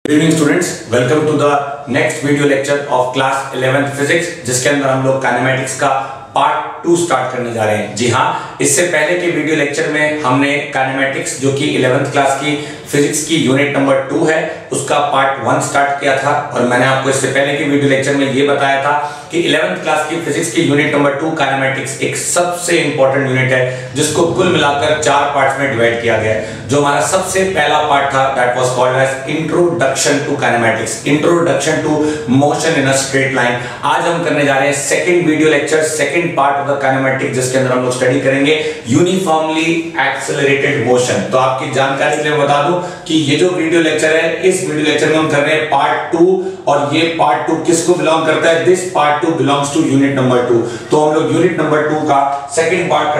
Good evening students, welcome to the next video lecture of class 11th physics, जिसके अंदर हम लोग kinematics का पार्ट 2 स्टार्ट करने जा रहे हैं। जी हाँ, इससे पहले के वीडियो लेक्चर में हमने काइनेमैटिक्स जो कि 11th क्लास की फिजिक्स की यूनिट नंबर 2 है उसका पार्ट 1 स्टार्ट किया था और मैंने आपको इससे पहले के वीडियो लेक्चर में ये बताया था कि 11th क्लास की फिजिक्स की यूनिट नंबर 2 काइनेमैटिक्स एक सबसे इंपॉर्टेंट यूनिट है जिसको कुल मिलाकर 4 पार्ट्स में डिवाइड किया गया है। जो हमारा सबसे पहला पार्ट था that was called as introduction to kinematics, introduction to motion in a straight line. आज हम करने जा रहे हैं second video lecture, second part of the kinematics, जिसके अंदर हम लोग स्टडी करेंगे यूनिफॉर्मली एक्सेलरेटेड मोशन। तो आपकी जानकारी के लिए बता दूं कि ये जो वीडियो लेक्चर है, इस वीडियो लेक्चर में हम कर रहे हैं पार्ट 2 और ये पार्ट 2 किसको बिलोंग करता है? This part 2 belongs to unit number 2। तो हम लोग यूनिट नंबर 2 का सेकंड पार्ट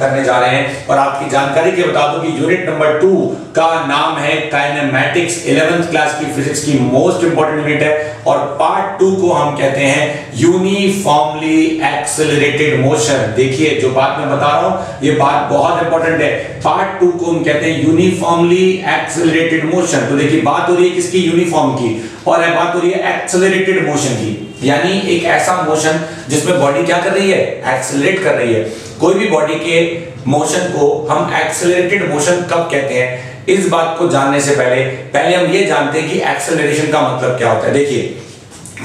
करने जा रहे हैं और आपकी जानकारी के लिए बता दूं कि यूनिट नंबर 2 का नाम है काइनेमैटिक्स। 11th क्लास की फिजिक्स की मोस्ट इंपॉर्टेंट यूनिट है और पार्ट 2 को हम कहते हैं यूनिफॉर्मली एक्सेलरेटेड मोशन। देखिए जो बात मैं बता रहा हूं ये बात बहुत इंपॉर्टेंट है। पार्ट 2 को हम कहते हैं यूनिफॉर्मली एक्सेलरेटेड मोशन। तो देखिए बात हो रही है किसकी? यूनिफॉर्म की, और बात हो रही है एक्सेलरेटेड मोशन की, यानी एक ऐसा मोशन जिसमें बॉडी क्या कर रही है? एक्सेलरेट कर रही है। कोई भी बॉडी के मोशन को हम एक्सेलरेटेड मोशन कब कहते हैं? इस बात को जानने से पहले हम ये जानते हैं कि एक्सेलरेशन का मतलब क्या होता है। देखिए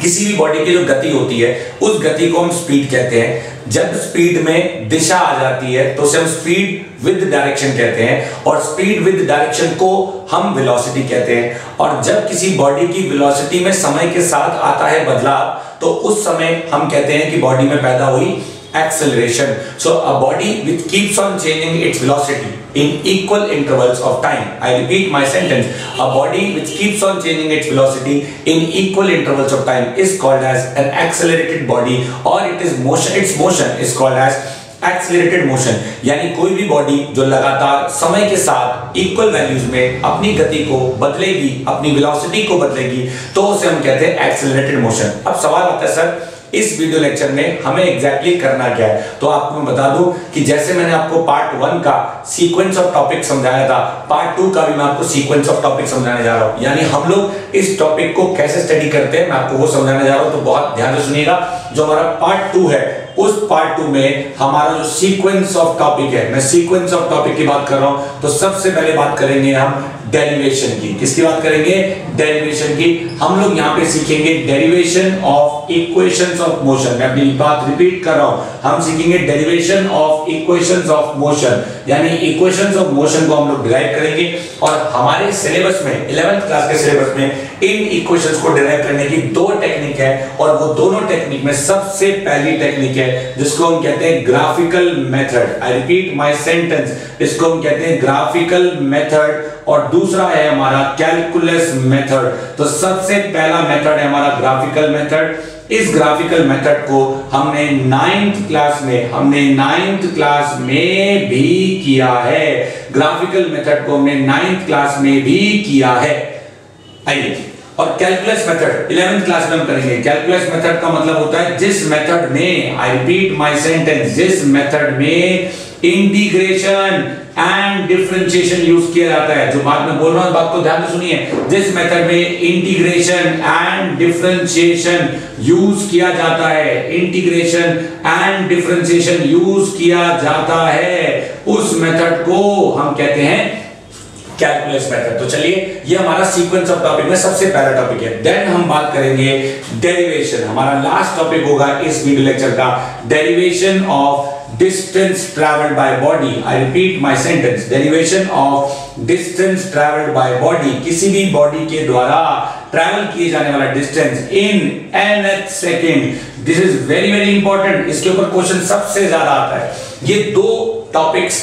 किसी भी बॉडी की जो गति होती है उस गति को हम स्पीड कहते हैं। जब स्पीड में दिशा आ जाती है तो उसे हम स्पीड विद डायरेक्शन कहते हैं और स्पीड विद डायरेक्शन को हम वेलोसिटी कहते हैं। और जब किसी बॉडी की वेलोसिटी में समय के साथ आता है बदलाव तो उस समय हम कहते हैं कि बॉडी में पैदा हुई acceleration. So a body which keeps on changing its velocity in equal intervals of time. I repeat my sentence. A body which keeps on changing its velocity in equal intervals of time is called as an accelerated body, or its motion is called as accelerated motion. यानी कोई भी body जो लगातार समय के साथ equal values में अपनी गति को बदलेगी, अपनी वेलोसिटी को बदलेगी, तो उसे हम कहते हैं एक्सेलरेटेड मोशन। अब सवाल आता है सर इस वीडियो लेक्चर में हमें एग्जैक्टली करना क्या है? तो आपको मैं बता दूं कि जैसे मैंने आपको पार्ट 1 का सीक्वेंस ऑफ टॉपिक समझाया था, पार्ट 2 का भी मैं आपको सीक्वेंस ऑफ टॉपिक समझाने जा रहा हूं। यानी हम लोग इस टॉपिक को कैसे स्टडी करते हैं मैं आपको वो समझाने जा रहा हूं। तो बहुत ध्यान से सुनिएगा। जो हमारा पार्ट 2 है उस पार्ट 2 में हमारा जो सीक्वेंस ऑफ टॉपिक है, मैं सीक्वेंस ऑफ टॉपिक की बात कर रहा हूं। तो सबसे पहले बात करेंगे हम डेरिवेशन की। किसकी बात करेंगे? डेरिवेशन की। हम लोग यहां पे सीखेंगे derivation of equations of motion. मैं अपनी बात रिपीट कर रहा हूं, हम सीखेंगे derivation of equations of motion, यानी इक्वेशंस ऑफ मोशन को हम लोग डिराइव करेंगे। और हमारे सिलेबस में 11th क्लास के सिलेबस में इन इक्वेशंस को डिराइव करने की 2 टेक्निक है और वो दोनों टेक्निक में सबसे पहली टेक्निक है जिसको हम कहते हैं graphical method. I repeat my sentence, इसको हम कहते हैं ग्राफिकल मेथड और दूसरा है हमारा कैलकुलस मेथड। तो सबसे पहला मेथड है हमारा ग्राफिकल मेथड। इस ग्राफिकल मेथड को हमने 9th क्लास में भी किया है। ग्राफिकल मेथड को हमने 9th क्लास में भी किया है। आइए, और कैलकुलस मेथड 11th क्लास में हम करेंगे। कैलकुलस मेथड का मतलब होता है जिस मेथड में, आई रिपीट माय सेंटेंस, जिस मेथड में इंटीग्रेशन एंड डिफरेंशिएशन यूज किया जाता है। जो बात मैं बोल रहा हूं बात को ध्यान से सुनिए। जिस मेथड में इंटीग्रेशन एंड डिफरेंशिएशन यूज किया जाता है, इंटीग्रेशन एंड डिफरेंशिएशन यूज किया जाता है, उस मेथड को हम कहते हैं कैलकुलस मेथड। तो चलिए ये हमारा सीक्वेंस ऑफ टॉपिक में सबसे पहला टॉपिक है। देन हम बात करेंगे डेरिवेशन। हमारा लास्ट टॉपिक होगा इस वीडियो लेक्चर का derivation of distance traveled by body. I repeat my sentence. Derivation of distance traveled by body. किसी भी बॉडी के द्वारा ट्रैवल किए जाने वाला distance in nth second. This is very very important. इसके ऊपर क्वेश्चन सबसे ज्यादा आता है। ये 2 टॉपिक्स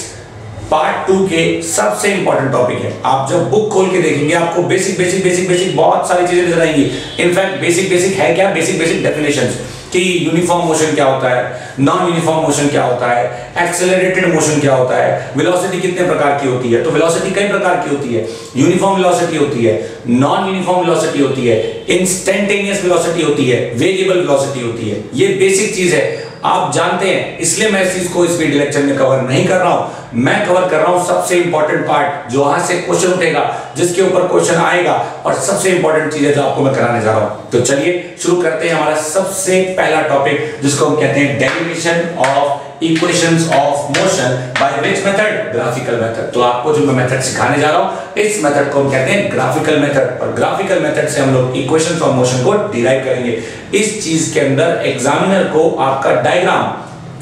पार्ट 2 के सबसे इंपॉर्टेंट टॉपिक है। आप जब बुक खोल के देखेंगे आपको बेसिक बहुत सारी चीजें नजर आएंगी। इनफैक्ट बेसिक है क्या? बेसिक डेफिनेशंस कि यूनिफॉर्म मोशन क्या होता है, नॉन यूनिफॉर्म मोशन क्या होता है, एक्सेलरेटेड मोशन क्या होता है, वेलोसिटी कितने प्रकार की होती है। तो वेलोसिटी कई प्रकार की होती है। यूनिफॉर्म वेलोसिटी होती है, नॉन यूनिफॉर्म वेलोसिटी होती है, इंस्टेंटेनियस वेलोसिटी होती है, वेरिएबल वेलोसिटी होती है। ये बेसिक चीज है, आप जानते हैं, इसलिए मैं इस चीज को इस वीडियो लेक्चर में कवर नहीं कर रहा हूं मैं कवर कर रहा हूं सबसे इंपॉर्टेंट पार्ट, जो वहां से क्वेश्चन उठेगा, जिसके ऊपर क्वेश्चन आएगा, और सबसे इंपॉर्टेंट चीज है जो आपको मैं कराने जा रहा हूं। तो चलिए शुरू करते हैं हमारा सबसे पहला टॉपिक, जिसको हम कहते हैं derivation of equations of motion by which method? Graphical method. तो आपको जो मैं मेथड सिखाने जा रहा हूं, इस मेथड को हम कहते हैं ग्राफिकल मेथड। और ग्राफिकल मेथड से हम लोग इक्वेशंस ऑफ मोशन को डिराइव करेंगे। इस चीज के अंदर एग्जामिनर को आपका डायग्राम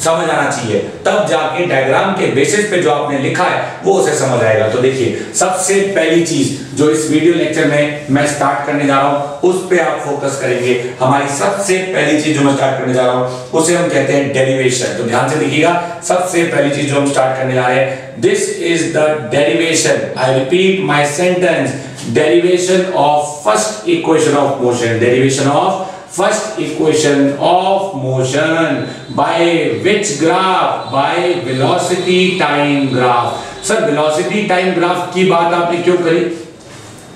समझ आना चाहिए, तब जाके डायग्राम के बेसिस पे जो आपने लिखा है वो उसे समझ आएगा। तो देखिए, सबसे पहली चीज जो इस वीडियो लेक्चर में मैं स्टार्ट करने जा रहा हूं, उस पे आप फोकस करेंगे। हमारी सबसे पहली चीज जो मैं स्टार्ट करने जा रहा हूं, उसे हम कहते हैं डेरिवेशन। तो ध्यान से देखिएगा, सबसे पहली चीज जो हम स्टार्ट करने जा रहे हैं, this is the derivation, I repeat my sentence, derivation of first equation of motion, derivation of first equation of motion by which graph? By velocity time graph. Sir velocity time graph की बात आपने क्यों करी?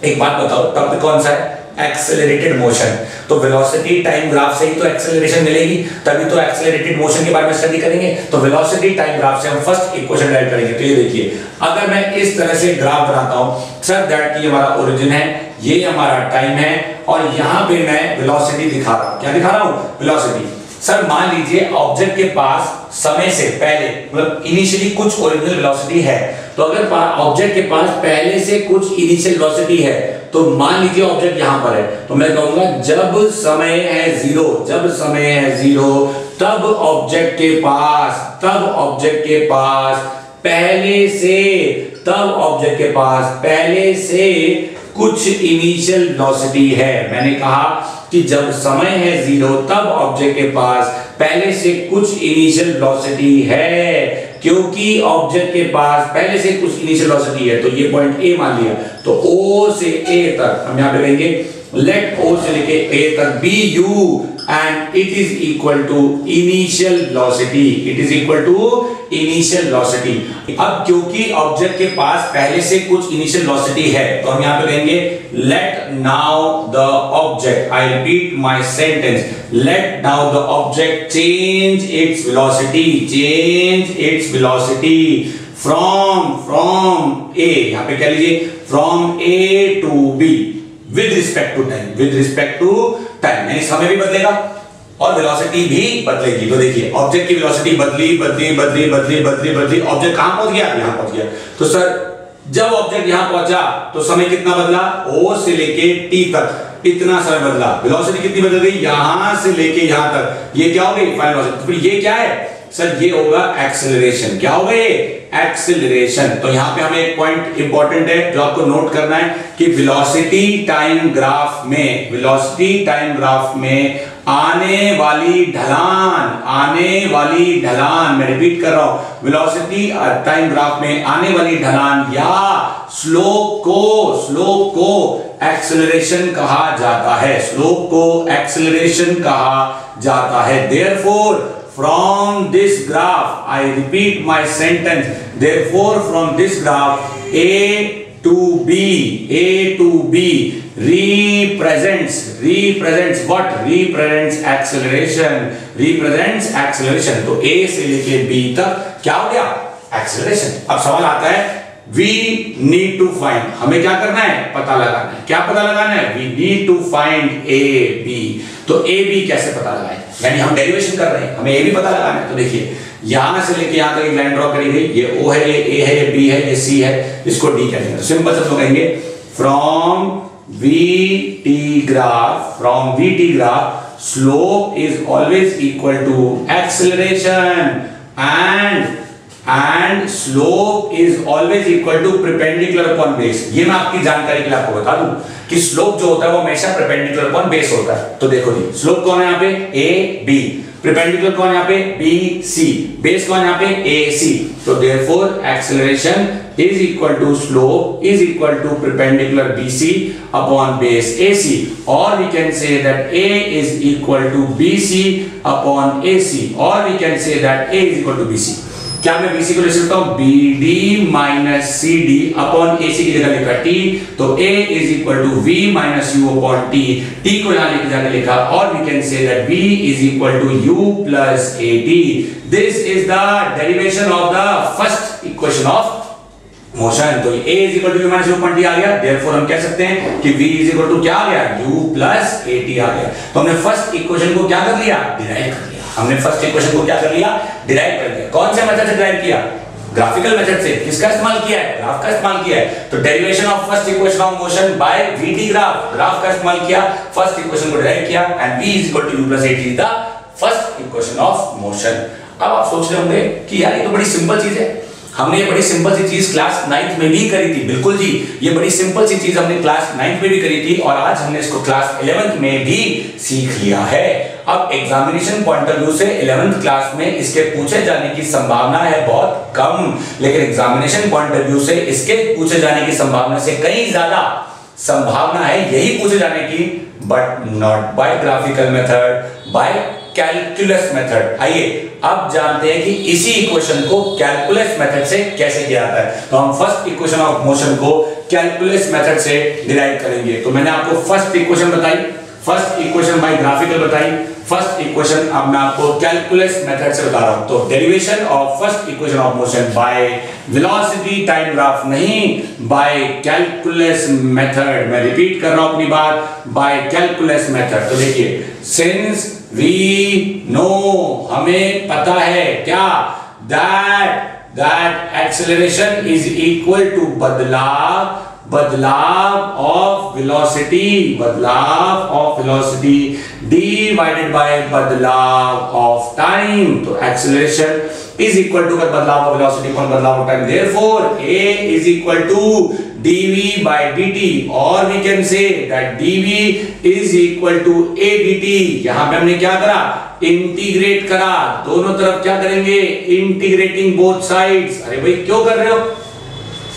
एक बात बताओ, topic कौन सा है? Accelerated motion. तो वेलोसिटी टाइम ग्राफ से ही तो एक्सेलरेशन मिलेगी, तभी तो एक्सेलरेटेड मोशन के बारे में स्टडी करेंगे। तो वेलोसिटी टाइम ग्राफ से हम फर्स्ट इक्वेशन राइट करेंगे। तो ये देखिए, अगर मैं इस तरह से ग्राफ बनाता हूं, सर दैट की हमारा ओरिजिन है, ये हमारा टाइम है, और यहां पे मैं वेलोसिटी दिखा रहा हूं। क्या दिखा रहा हूं? वेलोसिटी। सर मान लीजिए ऑब्जेक्ट के पास समय से पहले, मतलब इनिशियली कुछ ओरिजिनल वेलोसिटी है, तो अगर ऑब्जेक्ट के पास पहले से कुछ इनिशियल वेलोसिटी है, तो मान लीजिए ऑब्जेक्ट यहां पर है, तो मैं कहूंगा जब समय है जीरो, जब समय है जीरो, तब ऑब्जेक्ट के पास पहले से कुछ इनिशियल वेलोसिटी है। मैंने कहा कि जब समय है जीरो, तब ऑब्जेक्ट के पास पहले से कुछ इनिशियल वेलोसिटी है, क्योंकि ऑब्जेक्ट के पास पहले से कुछ इनिशियल वेलोसिटी है। तो ये पॉइंट ए मान लिया, तो ओ से ए तक हम यहां पे लेंगे, लेट ओ से लेके ए तक B U, and it is equal to initial velocity, it is equal to initial velocity. अब क्योंकि ऑब्जेक्ट के पास पहले से कुछ इनिशियल वेलोसिटी है, तो हम यहां पे लेंगे let now the object, I repeat my sentence, let now the object change its velocity from A, यहां पे क्या लीजिए, from A to B with respect to time, यानी समय भी बदलेगा और वेलोसिटी भी बदलेगी। तो देखिए, ऑब्जेक्ट की वेलोसिटी बदली, ऑब्जेक्ट कहां पहुंच गया? यहां पहुंच गया। तो सर जब ऑब्जेक्ट यहां पहुंचा तो समय कितना बदला? ओ से लेके टी तक इतना समय बदला। वेलोसिटी कितनी बदल गई? यहां से लेके यहां तक। ये क्या हो गई? Final velocity. फिर ये क्या है? सर ये होगा एक्सेलरेशन। क्या होगा ये? एक्सेलरेशन। तो यहां पे हमें एक पॉइंट इंपॉर्टेंट है जो आपको नोट करना है कि वेलोसिटी टाइम ग्राफ में आने वाली ढलान, मैं रिपीट कर रहा हूं, वेलोसिटी टाइम ग्राफ में आने वाली ढलान या स्लोप को एक्सेलरेशन कहा जाता है। Therefore, from this graph, I repeat my sentence, therefore from this graph A to B represents what? Represents acceleration। तो A से लेके B तक क्या हो गया? एक्सेलरेशन। अब सवाल आता है, we need to find, हमें क्या करना है? पता लगाना है। क्या पता लगाना है? we need to find AB। तो AB कैसे पता लगाएं? यानी हम डेरिवेशन कर रहे हैं, हमें A भी पता लगाना है। तो देखिए, यहां से लेके यहां तक एक लाइन ड्रॉ करी गई, ये O है, ये A है, ये B है, ये C है, इसको D कहेंगे। तो सिंपल से हम कहेंगे from VT graph slope is always equal to acceleration and slope is always equal to perpendicular upon base। ये मैं आपकी जानकारी के लिए आपको बता दूं कि स्लोप जो होता है वो हमेशा perpendicular upon base होता है। तो देखो जी, स्लोप कौन है यहाँ पे? A B, perpendicular कौन है यहाँ पे? B C, base कौन है यहाँ पे? A C। तो therefore acceleration is equal to slope is equal to perpendicular BC upon base AC, or we can say that A is equal to BC upon AC, or we can say that A is equal to BC। क्या मैं BC को लिख सकता हूं BD minus CD upon AC की जगह लिखा T, तो A is equal to V minus U upon T, T को यहां लेके जाके लिखा, और we can say that V is equal to U plus AT। This is the derivation of the first equation of motion. तो A is equal to U minus U upon T आ गया, therefore हम कह सकते हैं कि V is equal to क्या आ गया, U प्लस AT आ गया। तो हमने फर्स्ट इक्वेशन को क्या कर लिया, डिराइव कर लिया। हमने फर्स्ट इक्वेशन को क्या कर लिया, डिराइव कर लिया। कौन से मेथड से डिराइव किया, ग्राफिकल मेथड से। किसका इस्तेमाल किया है, ग्राफ का इस्तेमाल किया है। तो derivation of first equation of motion by VT graph, graph का इस्तेमाल किया, फर्स्ट इक्वेशन को डिराइव किया, and V is equal to U plus AT is the first equation of motion. अब आप सोच रहे होंगे कि यार ये तो बड़ी सिंपल चीज है, हमने ये बड़ी सिंपल सी चीज क्लास 9th में भी करी थी। बिल्कुल जी, ये बड़ी सिंपल सी चीज हमने क्लास 9th में भी करी थी, और आज हमने इसको क्लास 11th में भी सीख लिया है। अब एग्जामिनेशन पॉइंट ऑफ व्यू से 11th क्लास में इसके पूछे जाने की संभावना है बहुत कम, लेकिन एग्जामिनेशन पॉइंट ऑफ व्यू से इसके पूछे जाने की संभावना से कहीं ज्यादा संभावना है यही पूछे जाने की, but not by graphical method, by calculus method. आइए अब जानते हैं कि इसी इक्वेशन को कैलकुलस मेथड से कैसे किया जाता है। तो हम फर्स्ट इक्वेशन ऑफ मोशन को कैलकुलस मेथड से डिराइव करेंगे। तो मैंने आपको फर्स्ट इक्वेशन बताई, फर्स्ट इक्वेशन बाय ग्राफिकल बताई, फर्स्ट इक्वेशन अब मैं आपको कैलकुलस मेथड से बता रहा हूं। तो derivation of first equation of motion by velocity time graph, नहीं बाय कैलकुलस मेथड। मैं रिपीट कर रहा हूं अपनी बात, बाय कैलकुलस मेथड। तो देखिए, सिंस वी नो, हमें पता है क्या, that acceleration is equal to बदलाव ऑफ वेलोसिटी, बदलाव ऑफ वेलोसिटी डिवाइडेड बाय बदलाव ऑफ टाइम। तो एक्सेलरेशन इज इक्वल टू बदलाव ऑफ वेलोसिटी अपॉन बदलाव of time, therefore A is equal to dv by dt, और we can say that dv is equal to a dt। यहां पे हमने क्या करा, इंटीग्रेट करा, दोनों तरफ क्या करेंगे, इंटीग्रेटिंग बोथ साइड्स। अरे भाई क्यों कर रहे हो,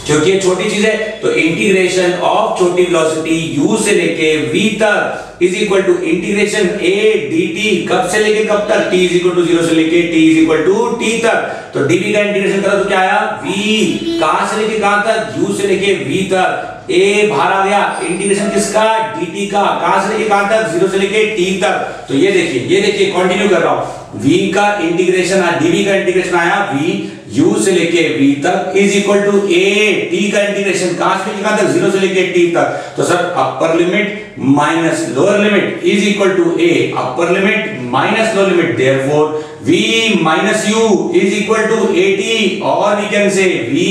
क्योंकि ये छोटी चीज है, तो इंटीग्रेशन ऑफ छोटी वेलोसिटी u से लेके v तक is equal to integration a dt, कब से लेके कब तक, t इज इक्वल टू 0 से लेके t is equal to t तक। तो dv का इंटीग्रेशन करा तो क्या आया, v, कहां से लेके कहां तक, u से लेके v तक, a बाहर आ गया, इंटीग्रेशन किसका, dt का, कहां से लेके कहां तक, 0 से लेके t तक। तो ये देखिए कंटिन्यू कर रहा हूं, v का इंटीग्रेशन, dv का इंटीग्रेशन आया v, u से लेके v तक is equal to a, t का इंटीग्रेशन कहां से लेके कहां तक, 0 से लेके t तक। तो sir upper limit minus lower limit is equal to a, upper limit minus lower limit, therefore v minus u is equal to at, or we can say v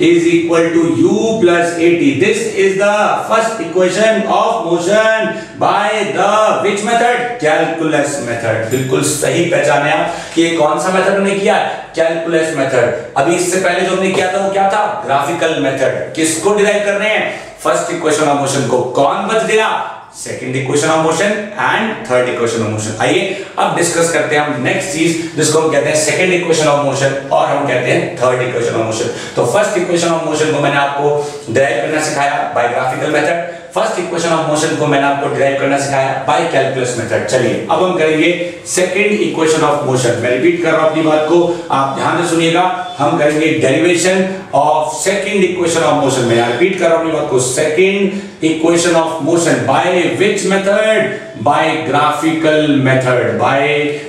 is equal to u plus at. This is the first equation of motion by the which method, calculus method। बिल्कुल सही पहचाने आप कि ये कौन सा method हमने किया है, कैलकुलस मेथड। अभी इससे पहले जो हमने किया था वो क्या था, ग्राफिकल मेथड। किसको डिराइव कर रहे हैं, फर्स्ट इक्वेशन ऑफ मोशन को। कौन बच गया, second equation of motion and third equation of motion. आइए अब डिस्कस करते हैं हम नेक्स्ट चीज जिसको हम कहते हैं सेकंड इक्वेशन ऑफ मोशन, और हम कहते हैं थर्ड इक्वेशन ऑफ मोशन। तो फर्स्ट इक्वेशन ऑफ मोशन को मैंने आपको डिराइव करना सिखाया by graphical method, first equation of motion को मैंने आपको डिराइव करना सिखाया बाय कैलकुलस मेथड। चलिए अब हम करेंगे सेकंड इक्वेशन ऑफ मोशन। मैं रिपीट कर रहा हूं अपनी बात को, आप ध्यान से सुनिएगा। हम करेंगे derivation of second equation of motion. मैं रिपीट कर रहा हूं अपनी बात को, second equation of motion by which method, by graphical method, by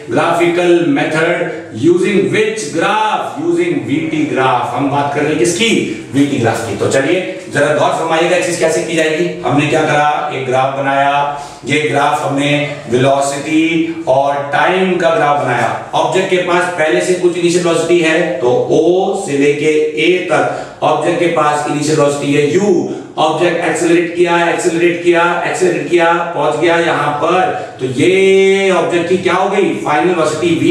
graphical method using which graph, using VT graph. हम बात कर रहे हैं किसकी, VT ग्राफ की। तो चलिए जरा गौर फरमाइएगा चीज कैसे की जाएगी। हमने क्या करा, एक ग्राफ बनाया, ये ग्राफ हमने वेलोसिटी और टाइम का ग्राफ बनाया। ऑब्जेक्ट के पास पहले से कुछ इनिशियल वेलोसिटी है, तो O से लेके A तक ऑब्जेक्ट के पास इनिशियल वेलोसिटी है u। ऑब्जेक्ट एक्सेलरेट किया, पहुंच गया यहां पर, तो ये ऑब्जेक्ट की क्या हो गई, फाइनल वेलोसिटी v,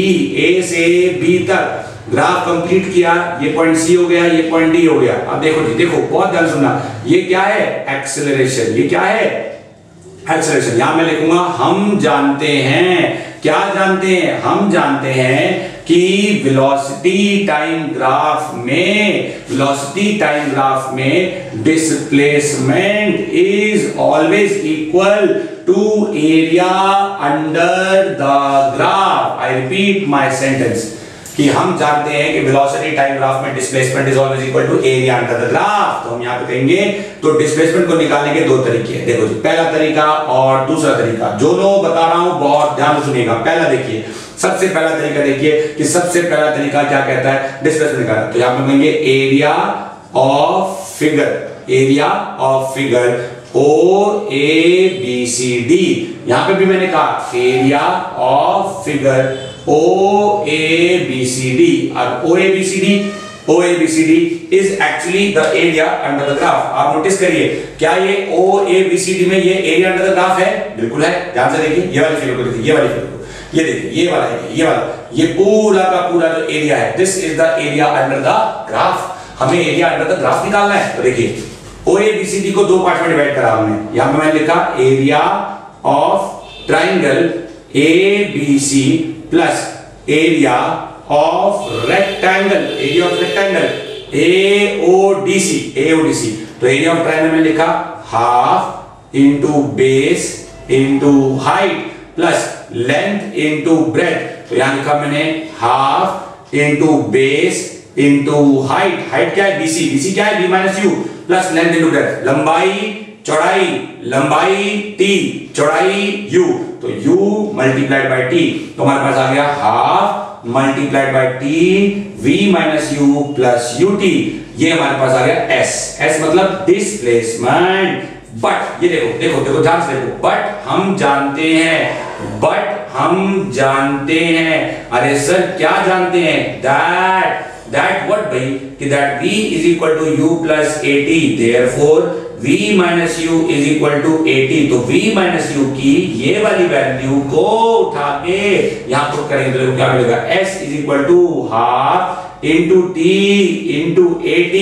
A से B तक। ग्राफ कंप्लीट किया, ये पॉइंट C हो गया, ये पॉइंट D हो गया। अब देखो जी, देखो बहुत ध्यान सुनना, ये क्या है, एक्सेलरेशन। ये क्या है, एक्सेलरेशन। यहां मैं लिखूंगा, हम जानते हैं, क्या जानते हैं, हम जानते हैं कि वेलोसिटी टाइम ग्राफ में displacement is always equal to area under the graph. I repeat my sentence, कि हम जानते हैं कि वेलोसिटी टाइम ग्राफ में displacement is always equal to area under the graph. तो हम यहाँ पे कहेंगे तो डिस्प्लेसमेंट को निकालने के दो तरीके हैं। देखो जी, पहला तरीका और दूसरा तरीका, दोनों बता रहा हूं, बहुत ध्यान से सुनिएगा। पहला देखिए, सबसे पहला तरीका देखिए कि सबसे पहला तरीका क्या कहता है, डिस्प्लेसमेंट निकालना। तो यहाँ पे कहेंगे area of figure, area of figure O A B C D. यहां पे भी मैंने कहा area of figure O A B C D. अब O A B C D is actually the area under the graph. आप notice करिए, क्या ये ओ ए बी सी डी में ये एरिया अंडर द ग्राफ है? बिल्कुल है। ध्यान से देखिए, ये वाली फिगर को देखिए, ये वाली फिगर को, ये देखिए, ये वाला है, ये वाला, ये पूरा का पूरा जो एरिया है, this is the area under the graph. हमें एरिया अंडर द ग्राफ निकालना है। तो देखिए OABCD को दो पार्ट में डिवाइड करा हमने। यहां पे मैंने लिखा area of triangle ABC plus area of rectangle, area of rectangle AODC। तो एरिया ऑफ ट्राइंगल में लिखा half into base into height plus length into breadth. तो यहां लिखा मैंने half into base into height. Height क्या है? BC क्या है? B minus u plus length into breadth. लंबाई T, चौड़ाई U, तो U मल्टीप्लाइड बाय T। तो हमारे पास आ गया half multiplied by T V minus u plus UT। ये हमारे पास आ गया S मतलब डिस्प्लेसमेंट। बट ये देखो ध्यान से देखो, बट हम जानते हैं, अरे सर क्या जानते हैं? दैट व्हाट भाई, कि that V is equal to U plus AT, therefore V minus U is equal to AT। तो V minus U की ये वाली वैल्यू को उठा के यहां पुट करेंगे तो क्या मिलेगा? S is equal to half into T into AT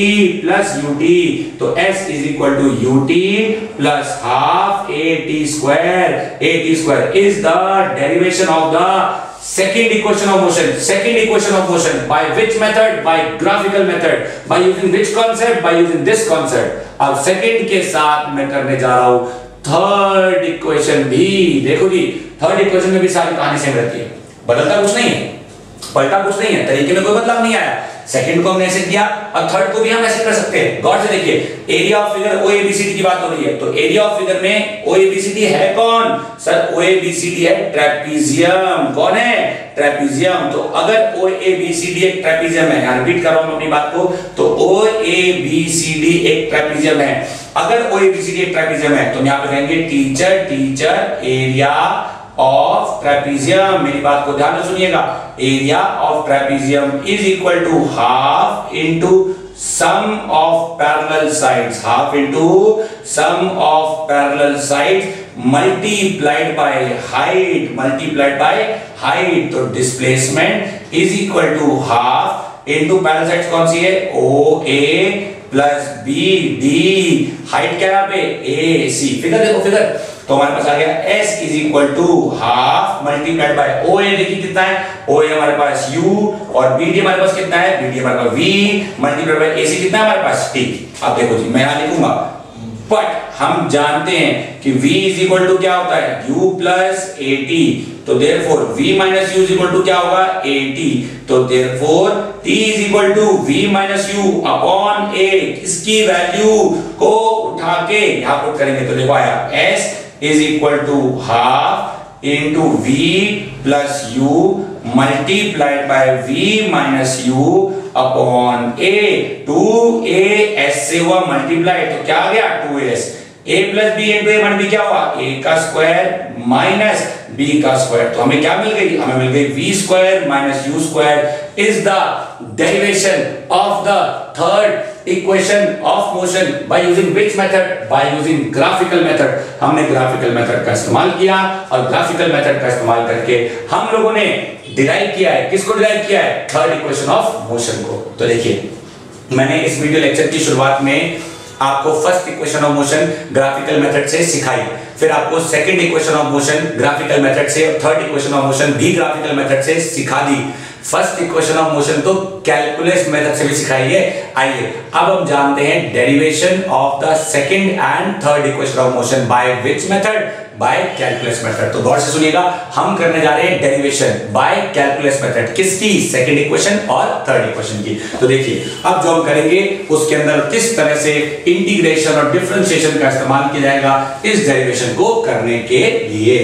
plus UT। तो S is equal to UT plus half AT square। AT square is the derivation of the second equation of motion by which method? By graphical method। by using which concept? By using this concept। अब second के साथ मैं करने जा रहा हूं third equation भी। देखो जी, थर्ड इक्वेशन में भी सारी कहानी सेम रहती है, बदलता कुछ नहीं है, पलटा कुछ नहीं है, तरीके में कोई बदलाव नहीं आया। सेकंड को हमने ऐसे किया, अब थर्ड को भी हम ऐसे कर सकते हैं। गौर से देखिए, एरिया ऑफ फिगर OABCD की बात हो रही है, तो एरिया ऑफ फिगर में OABCD है कौन? सर OABCD है ट्रेपीजियम। कौन है? ट्रेपीजियम। तो अगर OABCD एक ट्रेपीजियम है, यहां रिपीट कर रहा हूं अपनी बात को, तो OABCD एक ट्रेपीजियम है। अगर OABCD एक ट्रेपीजियम है तो यहां पे कहेंगे टीचर एरिया ऑफ ट्रेपीजियम। मेरी बात को ध्यान से सुनिएगा, area of trapezium is equal to half into sum of parallel sides, half into sum of parallel sides multiplied by height. तो displacement is equal to half into parallel sides कौन सी है? OA plus BD। हाइट क्या है? AC। Figure देखो, figure तो हमारे पास आ गया S is equal to half multiplied by OA। देखिए कितना है? OA हमारे पास U और BD हमारे पास कितना है? BD हमारे पास V मल्टीप्लाइड बाय AC कितना है हमारे पास? T। अब देखो जी, मैं यहां लिखूंगा, बट हम जानते हैं कि V इज इक्वल टू क्या होता है? U plus AT। तो therefore V minus U is equal to क्या होगा? AT। तो therefore T is equal to V minus U upon A। इसकी वैल्यू को उठा के यहां पुट करेंगे तो देखो आया S is equal to half into V plus U multiplied by V minus U upon A। 2AS से हुआ मल्टीप्लाई, तो क्या आ गया? 2AS। A plus B into A minus B क्या हुआ? A का स्क्वायर माइनस B का स्क्वायर। तो हमें क्या मिल गई? हमें मिल गई V square minus U square is the derivation of the third equation of motion by using which method? By using graphical method. हमने ग्राफिकल मेथड का इस्तेमाल किया और ग्राफिकल मेथड का इस्तेमाल करके हम लोगों ने डिराइव किया है, किसको डिराइव किया है? थर्ड इक्वेशन ऑफ मोशन को। तो देखिए, मैंने इस वीडियो लेक्चर की शुरुआत में आपको first equation of motion graphical method से सिखाई, फिर आपको second equation of motion graphical method से और थर्ड इक्वेशन ऑफ मोशन भी ग्राफिकल मेथड से सिखा दी। फर्स्ट इक्वेशन ऑफ मोशन तो कैलकुलस मेथड से भी सिखाई है। आइए अब हम जानते हैं derivation of the second and third equation of motion by which method, by calculus method. तो गौर से सुनिएगा, हम करने जा रहे हैं डेरिवेशन बाय कैलकुलस मेथड, किसकी, सेकंड इक्वेशन और थर्ड इक्वेशन की। तो देखिए अब जो हम करेंगे उसके अंदर किस तरह से इंटीग्रेशन और डिफरेंशिएशन का इस्तेमाल किया जाएगा इस डेरिवेशन को करने के लिए।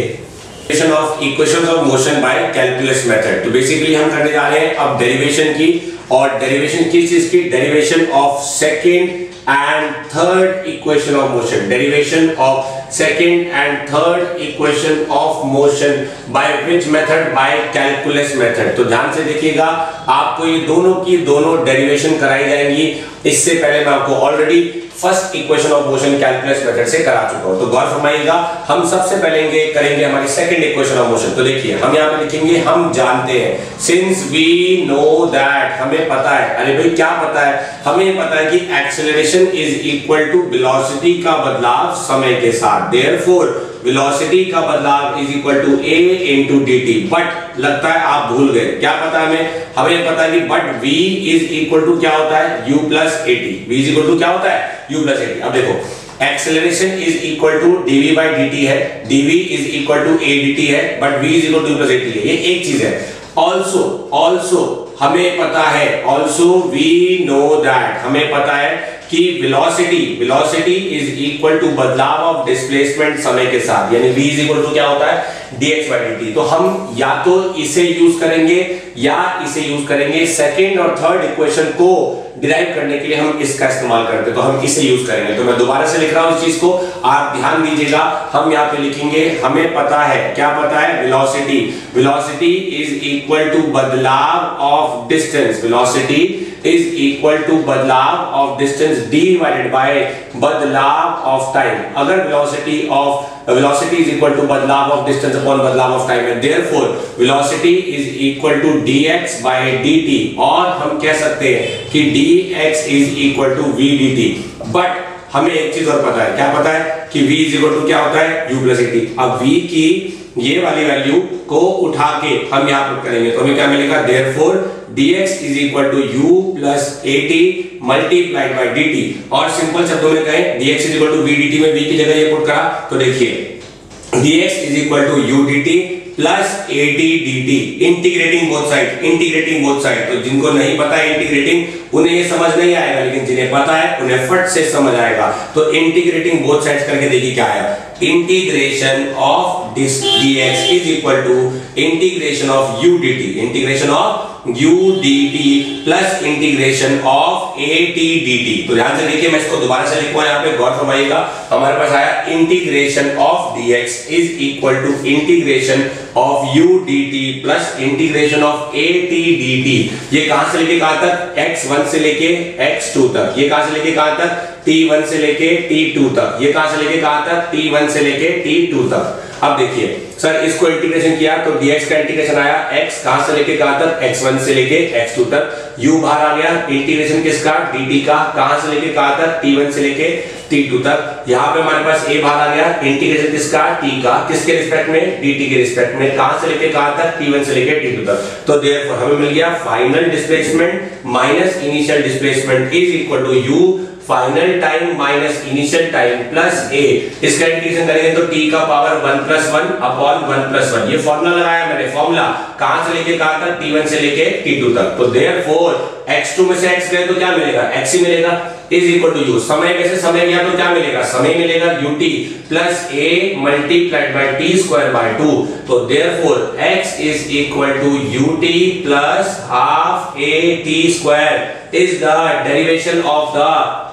Derivation of equations of motion by calculus method, तो बेसिकली हम करने जा रहे हैं अब डेरिवेशन की, और डेरिवेशन किस चीज की, derivation of second and third equation of motion, derivation of second and third equation of motion by which method, by calculus method। तो ध्यान से देखिएगा, आपको ये दोनों की दोनों डेरिवेशन कराई जाएंगी। इससे पहले मैं आपको already first equation of motion calculus method से करा चुका हूं, तो गौर फरमाइएगा। हम सबसे पहले करेंगे हमारी सेकंड इक्वेशन ऑफ मोशन। तो देखिए हम यहां पे लिखेंगे, हम जानते हैं, सिंस वी नो दैट, हमें पता है। अरे भाई क्या पता है, हमें पता है कि acceleration is equal to velocity का बदलाव समय के साथ, देयरफॉर वेलोसिटी का बदलाव is equal to a into dt। But लगता है आप भूल गए, क्या पता है हमें पता है कि but v is equal to क्या होता है, u plus at। v is equal to क्या होता है, u प्लस at। अब देखो acceleration is equal to dv by dt है, dv is equal to a dt है, but v is equal to u plus at है, ये एक चीज है। ऑल्सो हमें पता है, ऑल्सो वी नो दैट, हमें पता है कि वेलोसिटी इज इक्वल टू बदलाव ऑफ डिस्प्लेसमेंट समय के साथ, यानी v इज इक्वल टू क्या होता है, dx by dt। तो हम या तो इसे यूज करेंगे या इसे यूज करेंगे, सेकेंड और थर्ड इक्वेशन को डिराइव करने के लिए हम इसका इस्तेमाल करते हैं, तो हम इसे यूज करेंगे। तो मैं दोबारा से लिख रहा हूं इस चीज को, आप ध्यान दीजिएगा। हम यहाँ पे लिखेंगे, हमें पता है, क्या पता है, वेलोसिटी इज इक्वल टू बदलाव of distance, velocity is equal to बदलाव ऑफ डिस्टेंस डिवाइडेड बाय बदलाव ऑफ टाइम। अगर वेलोसिटी इज इक्वल टू बदलाव ऑफ डिस्टेंस अपॉन बदलाव ऑफ टाइम है, therefore velocity is equal to dx by dt, और हम कह सकते हैं कि dx is equal to v dt। But हमें एक चीज और पता है, क्या पता है कि v इज इक्वल टू क्या होता है, u प्लस at। अब v की ये वाली वैल्यू को उठा के हम यहां पुट करेंगे, तो हमें क्या मिलेगा, therefore dx is equal to u plus at multiplied by dt। और सिंपल शब्दों में कहें, dx is equal to v dt में v की जगह ये पुट करा, तो देखिए dx is equal to u dt plus at dt, integrating both side. तो जिनको नहीं पता है इंटीग्रेटिंग, उन्हें ये समझ नहीं आएगा, लेकिन जिन्हें पता है उन्हें फट से समझ आएगा। तो इंटीग्रेटिंग बोथ साइड्स करके देखिए क्या आया, integration of dx is equal to integration of u dt, integration of u dt plus integration of at dt। तो ध्यान से देखिए, मैं इसको दोबारा से लिखूंगा, यहाँ पे गौर फरमाइएगा। हमारे पास आया integration of dx is equal to integration of u dt plus integration of at dt। ये कहां से लेके कहां तक, x1 से लेके x2 तक। ये कहां से लेके कहां तक, t1 से लेके t2 तक। ये कहां से लेके कहां तक, t1 से लेके t2 तक। अब देखिए सर, इसको इंटीग्रेशन किया तो dx का इंटीग्रेशन आया, x कहां से लेके कहां तक, x1 से लेके x2 तक। u बाहर आ गया, इंटीग्रेशन किसका, dt का, कहां से लेके कहां तक, t1 से लेके t2 तक। यहां पे हमारे पास a बाहर आ गया, इंटीग्रेशन किसका, t का, किसके रिस्पेक्ट में, dt के रिस्पेक्ट में, कहां से लेके कहां तक, t1 से लेके t2 तक। तो देयरफॉर हमें मिल गया final displacement minus initial displacement is equal to u final time minus initial time plus a। इसका इंटीग्रेशन करेंगे तो t का पावर 1 प्लस 1 अपॉन 1 प्लस 1। ये फॉर्मूला लगाया मैंने, फॉर्मूला कहां से लेके कहां तक, t1 से लेके t2 तक। तो देयरफॉर x2 में से x गए तो क्या मिलेगा, x ही मिलेगा, इज इक्वल टू u। समय में से समय गया तो क्या मिलेगा, समय मिलेगा ut plus a multiplied by t square by 2। तो therefore x is equal to ut plus half a t square is the derivation of the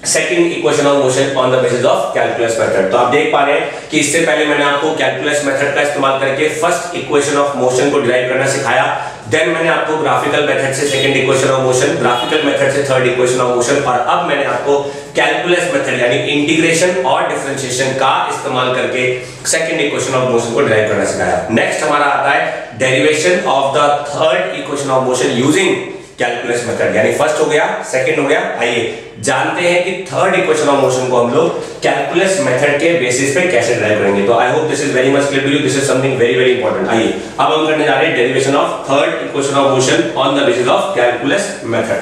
second equation of motion on the basis of calculus method. तो आप देख पा रहे हैं कि इससे पहले मैंने आपको कैलकुलस मेथड का इस्तेमाल करके फर्स्ट इक्वेशन ऑफ मोशन को डिराइव करना सिखाया। देन मैंने आपको ग्राफिकल मेथड से second equation of motion, graphical method से थर्ड इक्वेशन ऑफ मोशन, और अब मैंने आपको कैलकुलस मेथड यानी इंटीग्रेशन और डिफरेंशिएशन का इस्तेमाल करके सेकंड इक्वेशन ऑफ मोशन को डिराइव करना सिखाया। नेक्स्ट हमारा आता है derivation of the third equation of motion using calculus method, यानी फर्स्ट हो गया, सेकंड हो गया। आइए जानते हैं कि थर्ड इक्वेशन ऑफ मोशन को हम लोग कैलकुलस मेथड के बेसिस पे कैसे ड्राइव करेंगे। तो I hope this is very much clear to you, this is something very very important. आइए अब हम करने जा रहे हैं derivation of third equation of motion on the basis of calculus method.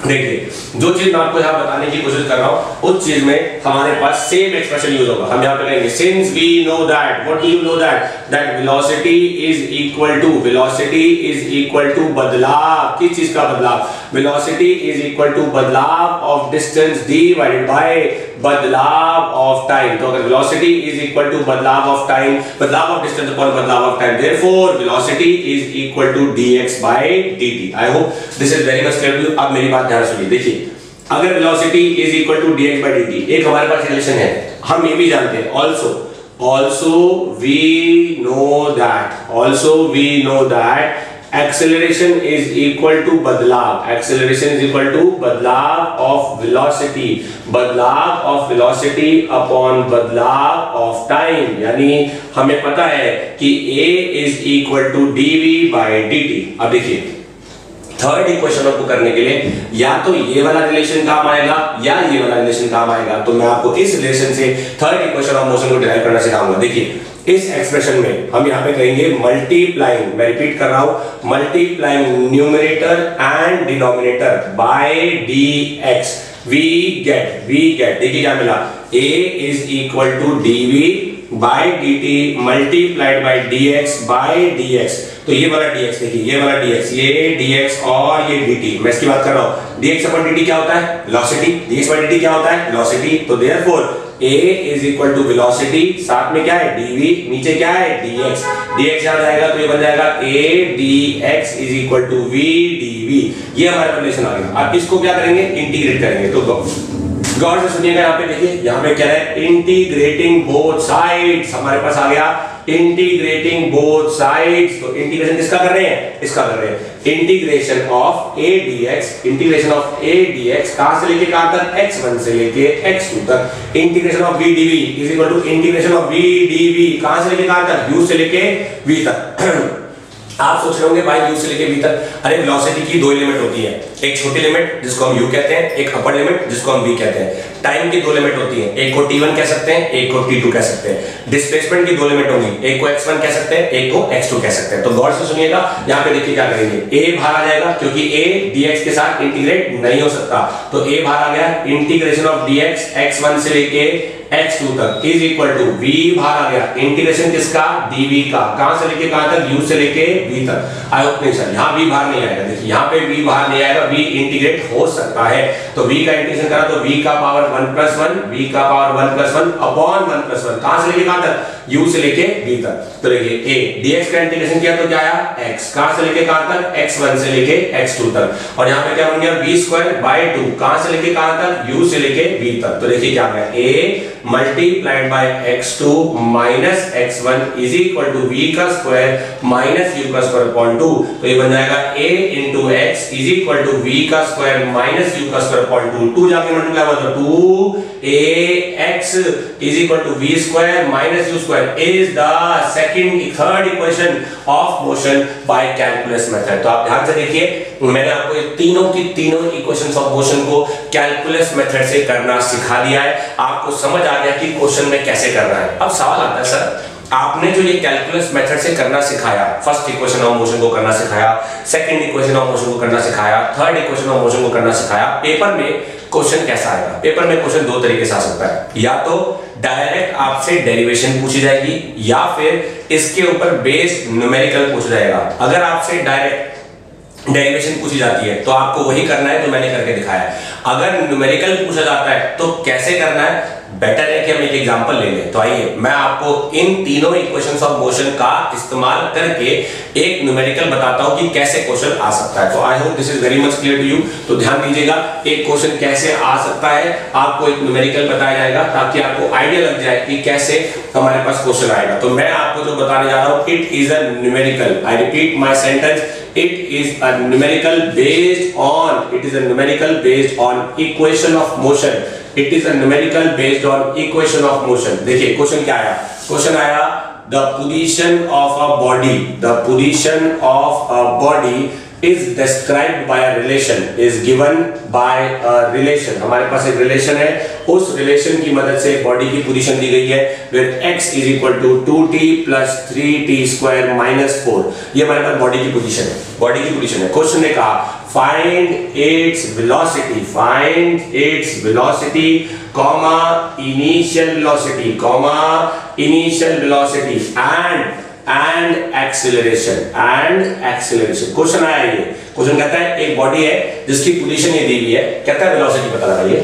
देखिए जो चीज मैं आपको यहाँ बताने की कोशिश कर रहा हूँ उस चीज में हमारे पास सेम एक्सप्रेशन यूज होगा। हम यहाँ पे कहेंगे since we know that, what do you know that velocity is equal to बदलाव, किस चीज का बदलाव, वेलोसिटी इज इक्वल टू बदलाव ऑफ डिस्टेंस डिवाइडेड बाय बदलाव ऑफ टाइम। तो अगर वेलोसिटी इज इक्वल टू बदलाव ऑफ टाइम, बदलाव ऑफ डिस्टेंस अपॉन बदलाव of time, therefore velocity is equal to dx by dt। I hope this is very much clear to you. अब मेरी बात ध्यान से सुनिए, देखिए अगर velocity is equal to dx by dt, एक हमारे पास रिलेशन है, हम ये भी जानते हैं also we know that acceleration is equal to बदलाव, acceleration is equal to बदलाव of velocity, बदलाव of velocity upon बदलाव of time। यानी हमें पता है कि a is equal to dv by dt। अब देखिए थर्ड इक्वेशन को करने के लिए या तो ये वाला रिलेशन काम आएगा या ये वाला रिलेशन काम आएगा। तो मैं आपको इस रिलेशन से थर्ड इक्वेशन ऑफ मोशन को डिराइव करना सिखाऊंगा। देखिए इस एक्सप्रेशन में हम यहाँ पे कहेंगे मल्टीप्लाइंग, मैं रिपीट कर रहा हूं, multiplying numerator and denominator by dx we get देखिए क्या मिला, a is equal to dv by dt multiplied by dx by dx। तो ये वाला dx देखिए, ये वाला dx, ये dx और ये dt, मैं इसकी बात कर रहा हूं। dx अपॉन dt क्या होता है, वेलोसिटी, dx बाय dt क्या होता है, वेलोसिटी। तो therefore a is equal to velocity, साथ में क्या है dv, नीचे क्या है dx याद आएगा तो ये बन जाएगा a dx is equal to v dv। ये हमारा रिलेशन आ गया। अब इसको क्या करेंगे, इंटीग्रेट करेंगे। तो गौर से सुनिएगा, यहाँ पे देखिए, यहाँ पे क्या है, इंटीग्रेटिंग बोथ साइड्स, हमारे पास आ गया इंटीग्रेटिंग बोथ साइड्स। तो इंटीग्रेशन किसका कर रहे हैं, इसका कर रहे हैं, इंटीग्रेशन ऑफ a dx कहां से लेके कहां तक, x1 से लेके x2 तक। Integration of v dv is equal to integration of v dv कहां से लेके कहां तक, u से लेके v तक। आप सोच रहे होंगे भाई u से लेके v तक, अरे वेलोसिटी की दो लिमिट होती है, एक छोटी लिमिट जिसको हम u कहते हैं, एक अपर लिमिट जिसको हम v कहते हैं। टाइम की दो लिमिट होती है, एक को t1 कह सकते हैं, एक को t2 कह सकते हैं। डिस्प्लेसमेंट की दो लिमिट होंगी, एक को x1 कह सकते हैं, एक को x2 कह सकते हैं। तो गौर से सुनिएगा, यहाँ पे देखिए क्या करेंगे, a बाहर आ जाएगा क्योंकि a dx के साथ इंटीग्रेट नहीं हो सकता, तो a बाहर आ गया, इंटीग्रेशन ऑफ dx x1 से लेके x2 तक इज इक्वल टू v बाहर आ गया, इंटीग्रेशन किसका, dv का, कहां से लेके कहां तक, u से लेके v तक। आई होप नहीं सर, यहाँ v बाहर नहीं आएगा, देखिए यहाँ पे v बाहर नहीं आएगा, v इंटीग्रेट हो सकता है। तो v का इंटीग्रेशन करा तो v का पावर 1+1, v का पावर 1+1 अपॉन 1+1, कहां से लेके कहां तक, u से लेके v तक। तो देखिए a dx का इंटीग्रेशन किया तो क्या आया, x, कहां से लेके कहां तक, x1 से लेके x2 तक। और यहाँ पे क्या बन गया, v²/2, कहां से लेके कहां तक, u से लेके v तक। तो देखिए क्या गया, a multiplied by x2 minus x1 is equal to v का स्क्वायर माइनस u का स्क्वायर अपॉन 2। तो ये बन जाएगा a into x is equal to v का स्क्वायर माइनस u का स्क्वायर अपॉन 2। 2 जाके मल्टीप्लाई होगा तो 2ax is equal to v square minus u square is the third equation of motion by calculus method. तो आप ध्यान से देखिए, मैंने आपको ये तीनों की तीनों इक्वेशंस ऑफ मोशन को कैलकुलस मेथड से करना सिखा दिया है। आपको समझ आ गया कि क्वेश्चन में कैसे करना है। अब सवाल आता है, सर आपने जो ये कैलकुलस मेथड से करना सिखाया, फर्स्ट इक्वेशन ऑफ मोशन को करना सिखाया, सेकंड इक्वेशन ऑफ मोशन को करना सिखाया, थर्ड इक्वेशन ऑफ मोशन को करना सिखाया, पेपर में क्वेश्चन कैसा आएगा? पेपर में क्वेश्चन दो तरीके से आ सकता है, या तो डायरेक्ट आपसे डेरिवेशन पूछी जाएगी या फिर इसके ऊपर बेस्ड न्यूमेरिकल पूछा जाएगा। अगर आपसे डायरेक्ट डेरिवेशन पूछी जाती है तो आपको वही करना है जो मैंने करके दिखाया है। अगर न्यूमेरिकल पूछा जाता है तो कैसे करना है, बेटर है कि हम एक एग्जांपल ले लें। तो आइए मैं आपको इन तीनों इक्वेशंस ऑफ मोशन का इस्तेमाल करके एक न्यूमेरिकल बताता हूं कि कैसे क्वेश्चन आ सकता है। तो I hope this is very much clear to you. तो ध्यान दीजिएगा, एक क्वेश्चन कैसे आ सकता है, आपको एक न्यूमेरिकल बताया जाएगा ताकि आपको आइडिया लग जाए कि कैसे हमारे पास क्वेश्चन आएगा। तो मैं आपको जो बताने जा रहा हूं, it is a numerical, I repeat my sentence, it is a numerical based on equation of motion. It is a numerical based on equation of motion. देखिए क्वेश्चन क्या आया, क्वेश्चन आया the position of a body is described by a relation, is given by a relation। हमारे पास एक relation है, उस relation की मदद से बॉडी की पोजीशन दी गई है where x is equal to 2t plus 3t square minus 4। ये हमारे पास बॉडी की पोजीशन है, बॉडी की पोजीशन है। क्वेश्चन ने कहा find its velocity, find its velocity, comma initial velocity, comma initial velocity and acceleration, and acceleration। Question आया ये, क्वेश्चन कहता है एक बॉडी है जिसकी पोजीशन ये दी हुई है, कहता है वेलोसिटी पता लगाइए,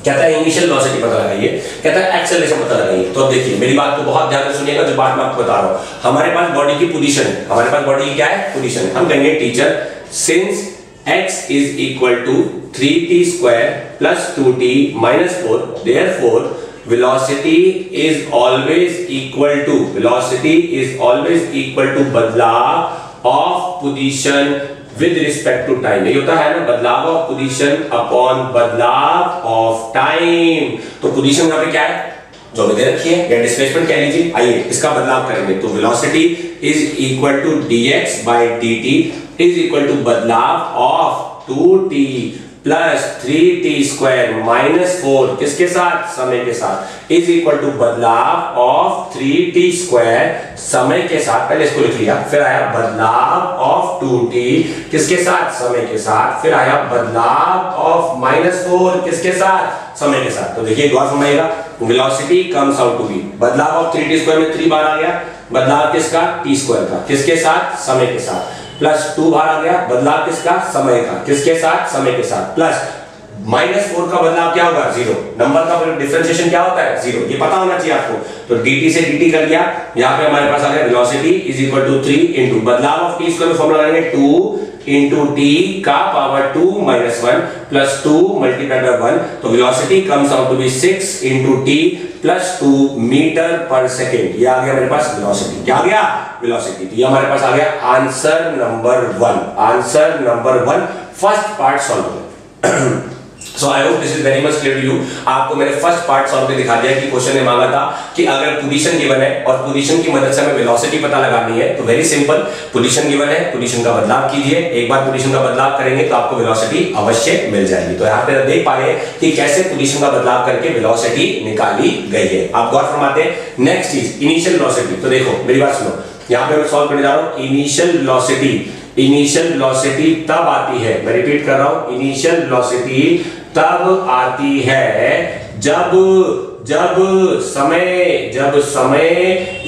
कहता है इनिशियल वेलोसिटी पता लगाइए, कहता है एक्सेलरेशन पता लगाइए। तो अब देखिए मेरी बात को बहुत ध्यान से सुनिएगा, जो बात मैं आपको बता रहा हूं। हमारे पास बॉडी की पोजीशन है, हमारे पास बॉडी की क्या है, पोजीशन है। हम कहेंगे teacher since x is equal to 3t square plus 2t minus 4, therefore velocity is always equal to, velocity is always equal to बदलाव of position with respect to time। ये होता है ना, बदलाव ऑफ पोजीशन अपॉन बदलाव of time. तो position यहाँ पे क्या है, जो भी दे रखी है, या डिस्प्लेसमेंट कह लीजिए। आइए इसका बदलाव करेंगे। तो velocity is equal to dx by dt is equal to बदलाव of 2t plus 3t square minus 4 किसके साथ, समय के साथ, इज इक्वल टू बदलाव ऑफ 3t स्क्वायर समय के साथ। पहले इसको लिख लिया, फिर आया बदलाव ऑफ 2t किसके साथ, समय के साथ, फिर आया बदलाव ऑफ माइनस 4 किसके साथ, समय के साथ। तो देखिए गौर फरमाइएगा, velocity comes out to be, बदलाव ऑफ 3t स्क्वायर में 3 बार आ गया, बदलाव किसका, t स्क्वायर का, किसके साथ, समय के साथ, प्लस 2 बार आ गया, बदलाव किसका, समय का, किसके साथ, समय के साथ, प्लस माइनस 4 का बदलाव क्या होगा, 0। नंबर का डिफरेंशिएशन क्या होता है, 0। ये पता होना चाहिए आपको। तो dt से dt कर लिया, यहाँ पे हमारे पास आ गया velocity is equal to 3 into बदलाव ऑफ t स्क्वायर में फॉर्मूला लगाएंगे 2 इंटू t का power 2 minus 1 plus 2 multiplied by 1। तो velocity comes out to be 6 into t plus 2 metre पर सेकेंड। ये आ गया मेरे पास वेलोसिटी, क्या आ गया, वेलोसिटी। तो ये हमारे पास आ गया answer number 1, answer number 1 first part solve. So I hope this is very much clear to you। आपको मैंने फर्स्ट पार्ट सॉल्व पे दिखा दिया कि क्वेश्चन ने मांगा था कि अगर पोजीशन गिवन है और पोजीशन की मदद से हमें वेलोसिटी पता लगानी है, तो वेरी सिंपल, पोजीशन गिवन है, पोजीशन का बदलाव कीजिए। एक बार पोजीशन का बदलाव करेंगे तो आपको वेलोसिटी अवश्य मिल जाएगी। तो यहाँ पे देख पा रहे हैं कि कैसे पोजीशन का बदलाव करके वेलोसिटी निकाली गई है। आप गौर फरमाते हैं। नेक्स्ट चीज इनिशियल वेलोसिटी। तो देखो मेरी बात सुनो, यहाँ पे मैं सॉल्व करने जा रहा हूँ इनिशियल वेलोसिटी। इनिशियल वेलोसिटी तब आती है, मैं रिपीट कर रहा हूं, इनिशियल वेलोसिटी तब आती है जब समय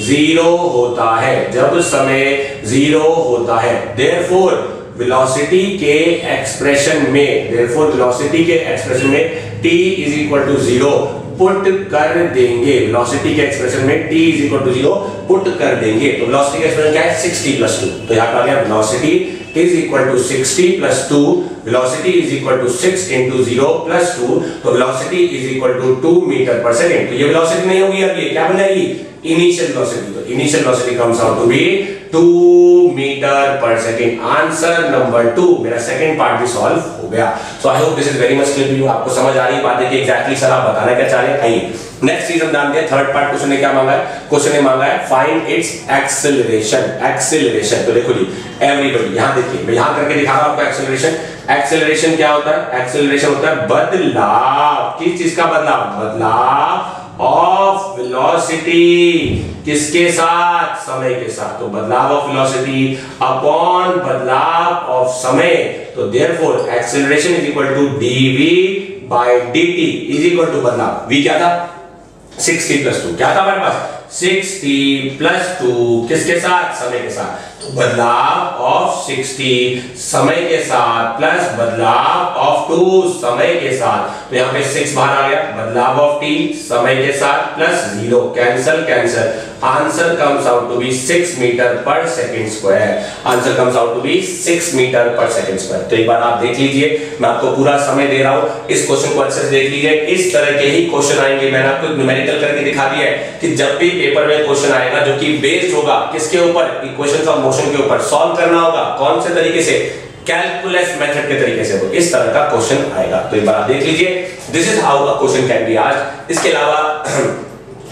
0 होता है, जब समय 0 होता है। देयरफॉर वेलोसिटी के एक्सप्रेशन में, देयरफॉर वेलोसिटी के एक्सप्रेशन में t is equal to 0 put कर देंगे। वेलोसिटी के एक्सप्रेशन में t is equal to 0 put कर देंगे। तो वेलोसिटी का एक्सप्रेशन क्या है, 60 प्लस 2। तो यहाँ पर आ गया velocity is equal to 60 plus 2, velocity is equal to 6 into 0 plus 2। तो velocity is equal to 2 metre पर सेकेंड। तो ये वेलोसिटी नहीं होगी, अब ये क्या बन जाएगी, इनिशियल वेलोसिटी। तो initial velocity comes out to be 2 metre पर सेकेंड। आंसर नंबर 2, मेरा सेकंड पार्ट भी सॉल्व हो गया। So I hope this is very much clear to you. आपको समझ आ रही है बात है कि एग्जैक्टली सर आप बताना क्या चाह रहे हैं। आइए नेक्स्ट चीज हम जानते हैं, थर्ड पार्ट क्वेश्चन ने क्या मांगा है, क्वेश्चन ने मांगा है फाइंड इट्स एक्सेलरेशन। एक्सेलरेशन तो देखो जी एवरीबॉडी, यहां देखिए मैं यहां करके दिखा रहा हूं आपको एक्सेलरेशन। एक्सेलरेशन क्या होता है, एक्सेलरेशन होता है बदलाव, किस चीज का बदलाव, बदलाव ऑफ वेलोसिटी किसके साथ, समय के साथ। तो बदलाव ऑफ वेलोसिटी अपॉन बदलाव ऑफ समय। तो therefore acceleration is equal to dv by dt is equal to बदलाव, v क्या था 60 प्लस 2, क्या था हमारे पास 60 प्लस 2 किसके साथ, समय के साथ। तो बदलाव ऑफ 60 समय के साथ प्लस बदलाव ऑफ 2 समय के साथ। तो यहाँ पे 6 बाहर आ गया, बदलाव ऑफ t समय के साथ plus 0 cancel cancel. Answer comes out to be 6 meter पर second square. Answer comes out to be 6 meter पर सेकंड स्क्वायर। तो एक बार आप देख लीजिए, मैं आपको पूरा समय दे रहा हूं, इस क्वेश्चन को अच्छे से देख लीजिए। इस तरह के ही क्वेश्चन आएंगे, मैंने आपको न्यूमेरिकल करके दिखा दिया है कि जब भी पेपर में क्वेश्चन आएगा जो कि बेस्ड होगा किसके ऊपर, इक्वेशंस ऑफ मोशन के ऊपर, सॉल्व करना होगा कौन से तरीके से, कैलकुलस मेथड के तरीके से, तो इस तरह का क्वेश्चन आएगा। तो एक बार आप देख लीजिए, this is how a question can be asked. इसके अलावा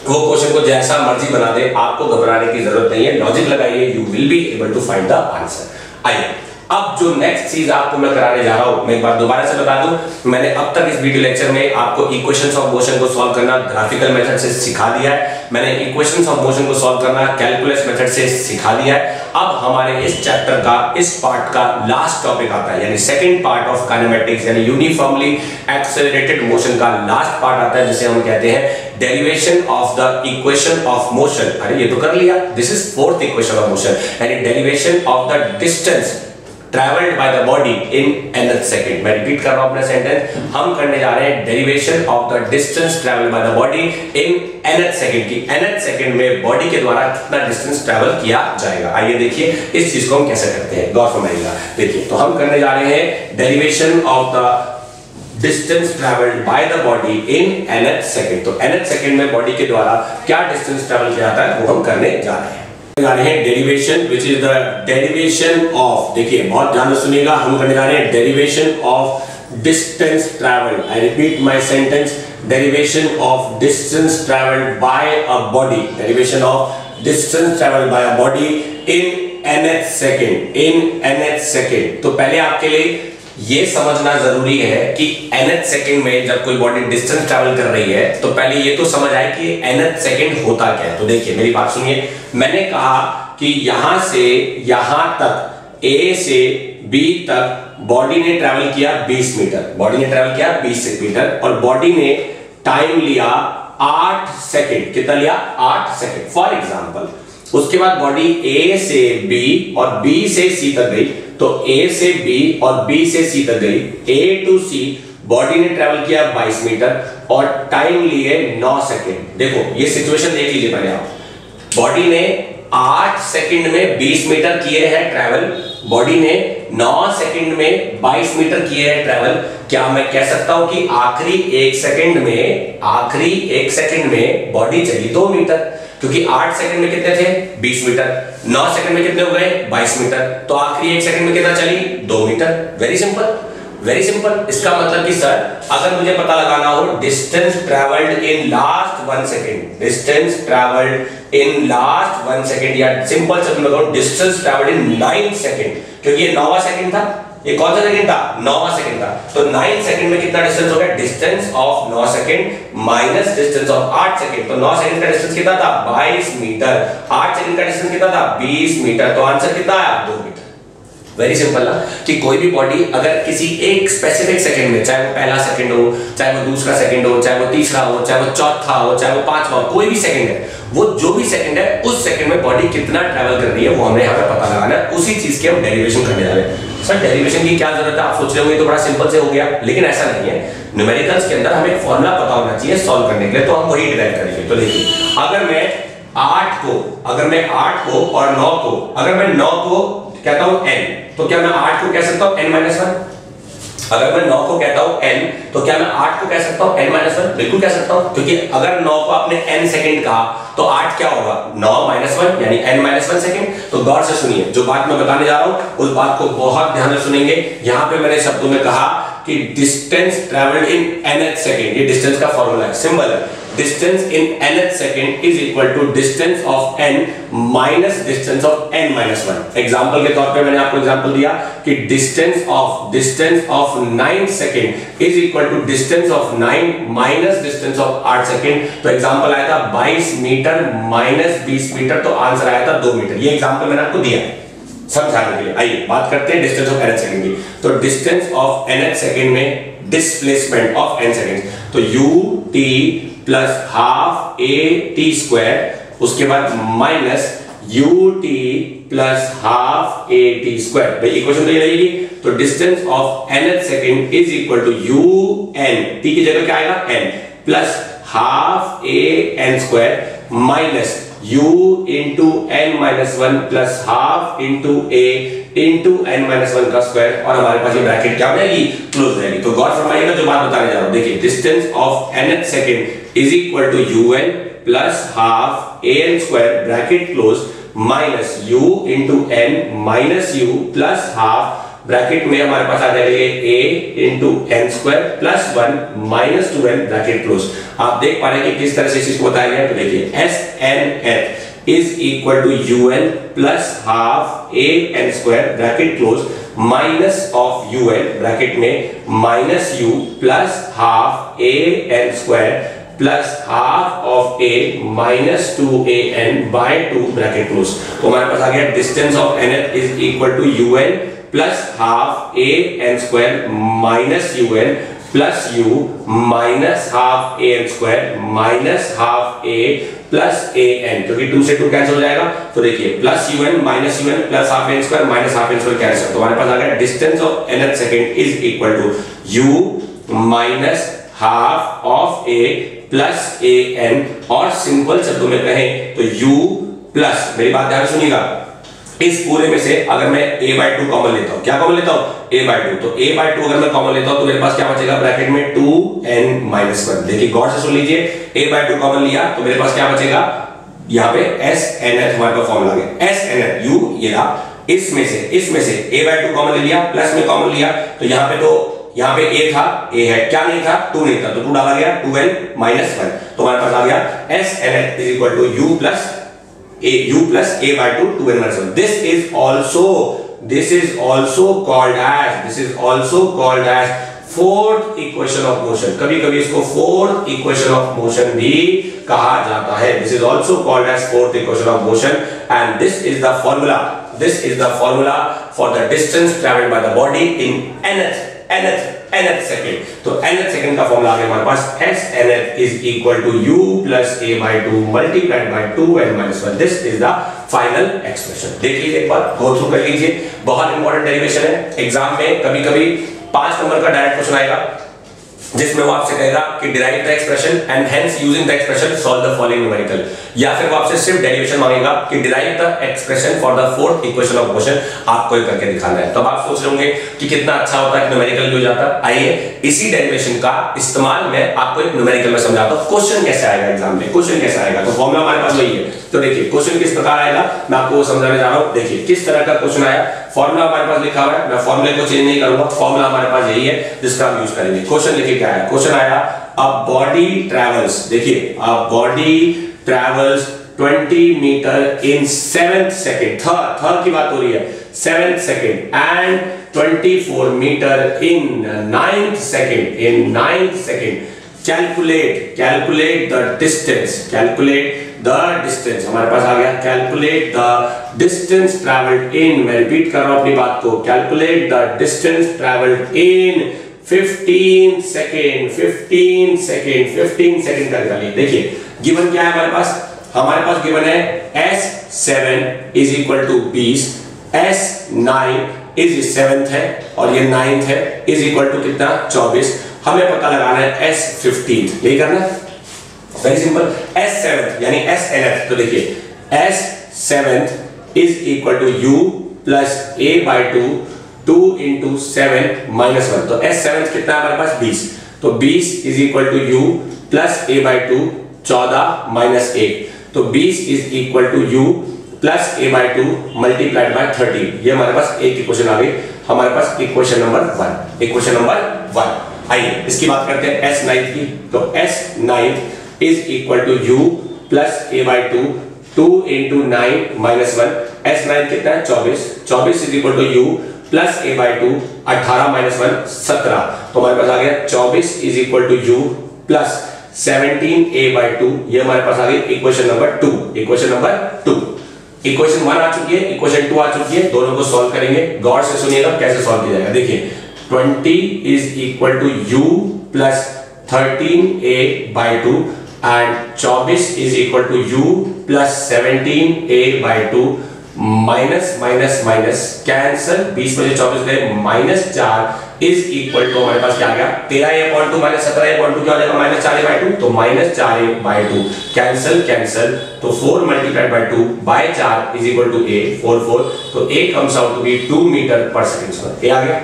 वो क्वेश्चन को जैसा मर्जी बना दे, आपको घबराने की जरूरत नहीं है, लॉजिक लगाइए, you will be able to find the answer. आइए अब जो नेक्स्ट चीज आपको मैं कराने जा रहा हूं, मैं एक बार दोबारा से बता दूं, मैंने अब तक इस वीडियो लेक्चर में आपको इक्वेशंस ऑफ मोशन को सॉल्व करना ग्राफिकल मेथड से सिखा दिया है, मैंने इक्वेशंस ऑफ मोशन को सॉल्व करना कैलकुलस मेथड से सिखा दिया है। अब हमारे इस चैप्टर का इस पार्ट का लास्ट टॉपिक आता है, यानी सेकंड पार्ट ऑफ काइनेमेटिक्स, यानी यूनिफॉर्मली एक्सेलरेटेड मोशन का लास्ट पार्ट आता है, जिसे हम कहते हैं derivation of the equation of motion. अरे ये तो कर लिया, this is fourth equation of motion, यानी derivation of the distance travelled by the body in nth second. मैं रिपीट कर रहा हूं अपना सेंटेंस, हम करने जा रहे हैं derivation of the distance travelled by the body in nth second की nth सेकंड में बॉडी के द्वारा कितना डिस्टेंस ट्रैवल किया जाएगा। आइए देखिए इस चीज को हम कैसे करते हैं, गौर फरमाइएगा। देखिए तो हम करने जा रहे हैं derivation of the distance travelled by the body in nth second. तो nth सेकंड में बॉडी के द्वारा क्या डिस्टेंस ट्रैवल किया जाता है वो हम करने जा रहे हैं। Derivation which is the derivation of, देखिए बहुत ध्यान से सुनिएगा, हम करने जा रहे हैं derivation of distance travelled. I repeat my sentence, derivation of distance travelled bye a body, derivation of distance travelled bye a body in nth second, in nth second. तो पहले आपके लिए ये समझना जरूरी है कि nth सेकंड में जब कोई बॉडी डिस्टेंस ट्रैवल कर रही है तो पहले ये तो समझ आए कि nth सेकंड होता क्या है। तो देखिए मेरी बात सुनिए, मैंने कहा कि यहां से यहां तक A से B तक बॉडी ने ट्रैवल किया 20 मीटर, बॉडी ने ट्रैवल किया 20 मीटर और बॉडी ने टाइम लिया 8 सेकंड। कितना लिया? 8 सेकंड फॉर एग्जांपल। उसके बाद बॉडी A से B और B से C तक गई, तो A से B और B से C तक गई, A to C बॉडी ने ट्रैवल किया 22 मीटर और टाइम लिए 9 सेकंड। देखो ये सिचुएशन देख लीजिए पहले आप, बॉडी ने 8 सेकंड में 20 मीटर किए हैं ट्रैवल, बॉडी ने 9 सेकंड में 22 मीटर किए हैं ट्रैवल। क्या मैं कह सकता हूं कि आखिरी 1 सेकंड में बॉडी चली 2 मीटर, क्योंकि 8 सेकंड में कितने थे? 20 मीटर, 9 सेकंड में कितने हो गए? 22 मीटर, तो आखिरी 1 सेकंड में कितना चली? 2 मीटर। Very simple, very simple. इसका मतलब कि सर अगर मुझे पता लगाना हो distance travelled in last 1 second, distance travelled in last 1 second, या सिंपल से बताऊं डिस्टेंस ट्रैवल्ड इन 9 सेकंड, क्योंकि ये 9वां सेकंड था, ये कौन सा सेकंड था? 9वां सेकंड था। तो 9 सेकंड में कितना डिस्टेंस हो गया? Distance of 9 second minus distance of 8 second. तो 9 सेकंड का डिस्टेंस कितना था? 22 मीटर। 8 सेकंड का डिस्टेंस कितना था? 20 मीटर। तो आंसर कितना आया? 2 मीटर। वेरी सिंपल ना, कि कोई भी बॉडी अगर किसी एक स्पेसिफिक सेकंड में, चाहे वो पहला सेकंड हो, चाहे वो दूसरा सेकंड हो, चाहे वो तीसरा हो, चाहे वो चौथा हो, चाहे वो पांचवा, कोई भी सेकंड है, वो जो भी सेकंड है उस सेकंड में बॉडी कितना ट्रैवल कर रही है वो हमने यहाँ पे पता लगाना है। उसी चीज की हम डेरिवेशन करने जा रहे हैं। सर डेरिवेशन की क्या जरूरत है? आप सोच रहे होंगे तो बड़ा सिंपल से हो गया, लेकिन ऐसा नहीं है। न्यूमेरिकल्स के अंदर हमें एक फॉर्मूला पता होना चाहिए सॉल्व करने के लिए, तो हम वही डिराइव करेंगे। तो देखिए अगर मैं 8 को और 9 को, अगर मैं 9 को कहता हूं n, तो क्या मैं 8 को कह सकता हूं n-1? अगर मैं 9 को कहता हूं n, तो क्या मैं 8 को कह सकता हूं n-1? बिल्कुल कह सकता हूं, क्योंकि अगर 9 को आपने n सेकंड कहा तो 8 क्या होगा? 9-1 यानी n-1 सेकंड। तो गौर से सुनिए, जो बात मैं बताने जा रहा हूं उस बात को बहुत ध्यान से सुनेंगे। यहां पे मैंने शब्दों में कहा कि distance travelled in nth second, ये डिस्टेंस का फॉर्मूला है, सिंबल है। Distance in nth second is equal to distance of n minus distance of n-1। Example के तौर पे मैंने आपको एग्जांपल दिया कि distance of 9 second is equal to distance of 9 minus distance of 8 second. तो एग्जांपल आया था 22 मीटर माइनस 20 मीटर, तो आंसर आया था 2 मीटर। ये एग्जांपल मैंने आपको दिया है समझाने के लिए। आइए बात करते हैं डिस्टेंस ऑफ nth सेकंड की। तो डिस्टेंस ऑफ nth सेकंड में डिस्प्लेसमेंट ऑफ n सेकंड, तो ut plus half at square, उसके बाद minus ut plus half at square. भाई इक्वेशन तो ये रहेगी। तो distance of nth second is equal to un, t की जगह क्या आएगा? n plus half an square minus u into n-1 plus half into a into n-1 का स्क्वायर, और हमारे पास ये ब्रैकेट क्या हो जाएगी? क्लोज हो जाएगी। तो गौर फरमाइएगा जो बात बताने जा रहा हूं। देखिए distance of nth second is equal to un plus half an square bracket close minus u into n minus u plus half bracket में हमारे पास आ जाएगा a into n square plus 1 minus 2n bracket close. आप देख पा रहे हैं कि किस तरह से इस चीज को बताया गया है। तो देखिए snth is equal to un plus half an square bracket close minus of u n bracket में minus u plus half a n square plus half of a minus 2an by 2 bracket close. तो हमारे पास आ गया distance of nth is equal to un plus half a n square minus un plus u minus half a n square minus half a plus A n, क्योंकि 2 से 2 cancel हो जाएगा। तो देखिए plus un minus un plus half N square minus half N square cancel. तो हमारे पास आ गया distance of nth second is equal to u minus half of A plus A N, और सिंपल शब्दों में कहें तो u प्लस, मेरी बात ध्यान सुनिएगा, इस पूरे में से अगर मैं a बाई 2 कॉमन लेता हूं, क्या कॉमन लेता हूं a बाई 2, तो a बाई 2 अगर मैं कॉमन लेता हूं तो मेरे पास क्या बचेगा ब्रैकेट में 2n माइनस 1। देखिए गौर से सुन लीजिए, a बाई 2 कॉमन लिया तो मेरे पास क्या बचेगा, यहाँ पे snth हमारे पास फॉर्मूला आ गया, snth u ये रहा, इसमें से a बाई 2 कॉमन ले लिया, प्लस में कॉमन लिया, तो यहाँ पे a था, a है, क्या नहीं था, 2 नहीं था, तो 2 डाला गया 2n माइनस 1। तो हमारे पास आ गया snth is equal to u plus a by 2 2n minus 1। This is also called as fourth equation of motion। कभी-कभी इसको fourth equation of motion भी कहा जाता है। This is also called as fourth equation of motion and this is the formula for the distance traveled by the body in nth second. तो nth second का formula आ गया हमारे पास, s nth is equal to u plus a by 2 multiplied by 2n minus 1। This is the final expression. देख लीजिए एक बार, go through कर लीजिए, बहुत इंपॉर्टेंट डेरिवेशन है। एग्जाम में कभी-कभी 5 नंबर का डायरेक्ट क्वेश्चन आएगा जिसमें वो आपसे कहेगा कि derive the expression and hence using the expression solve the following numerical, या फिर वो आपसे सिर्फ डेरिवेशन मांगेगा कि derive the expression for the fourth equation of motion, आपको ये करके दिखाना है। तो आप सोच रहे होंगे कि कितना अच्छा होता है कि न्यूमेरिकल भी हो जाता। आइए इसी डेरिवेशन का इस्तेमाल मैं आपको एक न्यूमेरिकल में समझाता हूं। क्वेश्चन कैसे आएगा एग्जाम में, क्वेश्चन कैसे आएगा, तो फॉर्मूला हमारे पास वही है। तो देखिए क्वेश्चन किस प्रकार आएगा मैं आपको वो समझाने जा रहा हूं। देखिए किस तरह का क्वेश्चन आया, फॉर्मूला हमारे पास लिखा हुआ है, मैं फॉर्मूले को चेंज नहीं करूंगा, फॉर्मूला हमारे पास यही है जिसका हम यूज करेंगे। क्वेश्चन देखिए क्या है, क्वेश्चन आया अ बॉडी ट्रैवल्स, देखिए a body travels 20 metre in 7th second, third की बात हो रही है, 7th second and 24 metre in 9th second. Calculate the distance हमारे पास आ गया, calculate the distance travelled in, मैं रिपीट कर रहा हूं अपनी बात को, calculate the distance travelled in 15 second तक डालिए। देखिए गिवन क्या है हमारे पास गिवन है S7 is equal to 20, S9 is 7th है और ये 9th है, इज इक्वल टू कितना 24। हमें पता लगाना है S15, यही करना है, वेरी सिंपल। S7 यानी SNF, तो देखिए S7 is equal to U plus A by 2 into 7 minus 1। तो S7 कितना है हमारे पास 20, तो 20 is equal to U plus A by 2 14 minus 1, तो 20 is equal to U plus A by 2 multiplied by 30। ये हमारे पास एक इक्वेशन आ गई, हमारे पास इक्वेशन नंबर 1, इक्वेशन नंबर 1। आइए इसकी बात करते हैं S9 की, तो S9 is equal to U plus A by 2 into 9 minus 1। S9 कितना है 24 is equal to U plus A by 2 18 minus 1 17। तो हमारे पास आ गया 24 is equal to U plus 17A by 2। ये हमारे पास आ गई equation number 2, equation number 2। Equation 1 आ चुकी है, इक्वेशन 2 आ चुकी है, दोनों को सॉल्व करेंगे। गौर से सुनिएगा कैसे सॉल्व किया जाएगा। देखिए 20 is equal to U plus 13A by 2 and 24 is equal to U plus 17A by 2 minus minus minus cancel, 20 में से 24 गए माइनस 4 इज इक्वल टू हमारे पास क्या आ गया 13A/2 माइनस 17A/2 क्या हो जाएगा माइनस 4A/2, तो माइनस 4A/2 कैंसल, तो 4 multiplied by 2 by 4 is equal to A 4 तो A comes out to be 2 metre पर सेकंड। ए आ गया,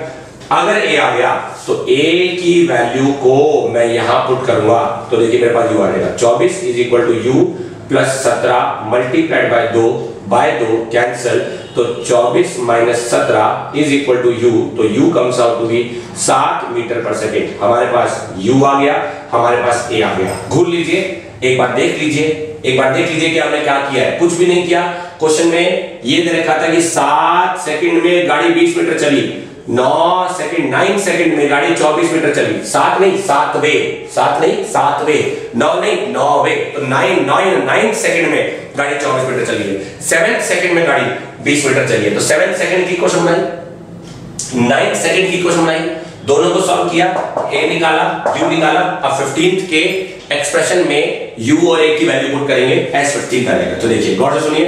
अगर A आ गया तो A की वैल्यू को मैं यहां पुट करूंगा, तो देखिए मेरे पास U आ जाएगा 24 is equal to U plus 17 multiplied by 2 by 2 cancel, तो 24 minus 17 is equal to U, तो U comes out to be 7 metre पर सेकेंड। हमारे पास U आ गया, हमारे पास A आ गया। घूर लीजिए, एक बार देख लीजिए कि हमने क्या किया है, कुछ भी नहीं किया। क्वेश्चन में ये दे रखा था कि 7 सेकंड में गाड़ी 20 मीटर चली, 9 सेकंड 9 सेकंड में गाड़ी 24 मीटर चली। 7 नहीं 7वें 9 नहीं 9वें, तो 9 सेकंड में गाड़ी 24 मीटर चली है। 7 सेकंड में गाड़ी 20 मीटर चली है। तो 7 सेकंड की इक्वेशन बनाई, 9 सेकंड की इक्वेशन बनाई, दोनों को सॉल्व किया, a निकाला, u निकाला। अब 15th के एक्सप्रेशन में u और a की वैल्यू पुट करेंगे, s15 आ जाएगा। तो देखिए गौर से सुनिए,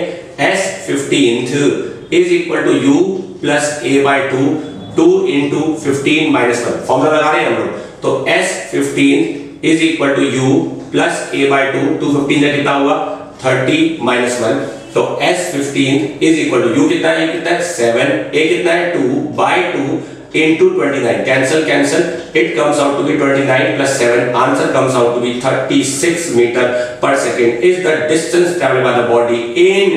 s15 is equal to u plus a by 2 into 15 minus 1, formula लगा रहे हैं हम लोग। तो s15 is equal to u plus a by 2, 215 का कितना हुआ 30 minus 1। तो s15 is equal to u कितना है, कितना है 7, a कितना है 2 by 2 into 29, cancel, it comes out to be 29 plus 7, answer comes out to be 36 meter per second is the distance traveled by the body in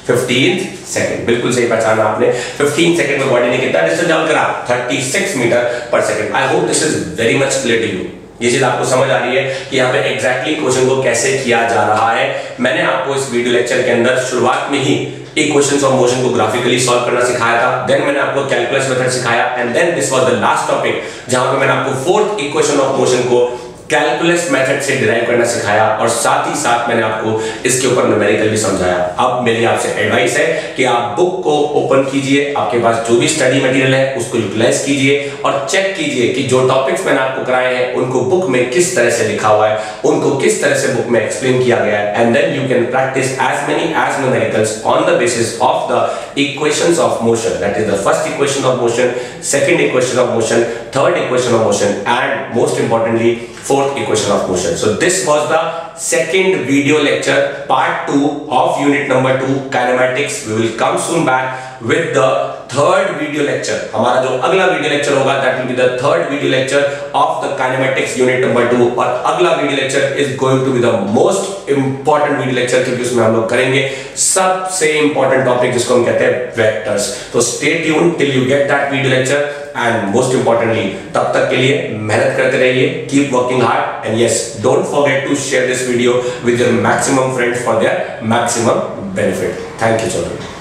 15 second. बिल्कुल सही पहचाना आपने, 15 सेकंड में बॉडी ने कितना डिस्टेंस ट्रैवल करा, 36 मीटर पर second. I hope this is very much clear to you. ये चीज आपको समझ आ रही है कि यहाँ पे एग्जैक्टली क्वेश्चन को कैसे किया जा रहा है। मैंने आपको इस वीडियो लेक्चर के अंदर शुरुआत में ही इक्वेशंस ऑफ मोशन को ग्राफिकली सॉल्व करना सिखाया था, देन मैंने आपको कैलकुलस मेथड सिखाया, and then this was the last topic जहां पे मैंने आपको फोर्थ इक्वेशन ऑफ मोशन को कैलकुलस मेथड से डिराइव करना सिखाया, और साथ ही साथ मैंने आपको इसके ऊपर न्यूमेरिकल भी समझाया। अब मेरी आपसे एडवाइस है कि आप बुक को ओपन कीजिए, आपके पास जो भी स्टडी मटेरियल है उसको यूटिलाइज कीजिए और चेक कीजिए कि जो टॉपिक्स मैंने आपको कराए हैं उनको बुक में किस तरह से लिखा हुआ है, उनको किस तरह से बुक में एक्सप्लेन किया गया है, and then you can practice as many as numericals on the basis of the equations of motion. That is the first equation of motion, second equation of motion, third equation of motion, and most importantly fourth equation of motion. So this was the second video lecture, part 2 of unit number 2 kinematics. We will come soon back with the third video lecture. हमारा जो अगला video lecture होगा that will be the third video lecture of the kinematics unit number 2, और अगला video lecture is going to be the most important video lecture क्योंकि उसमें हम लोग करेंगे सबसे important topic जिसको हम कहते हैं vectors. तो stay tuned till you get that video lecture, and most importantly तब तक के लिए मेहनत करते रहिए, keep working hard, and yes, don't forget to share this video with your maximum friends for their maximum benefit. Thank you children.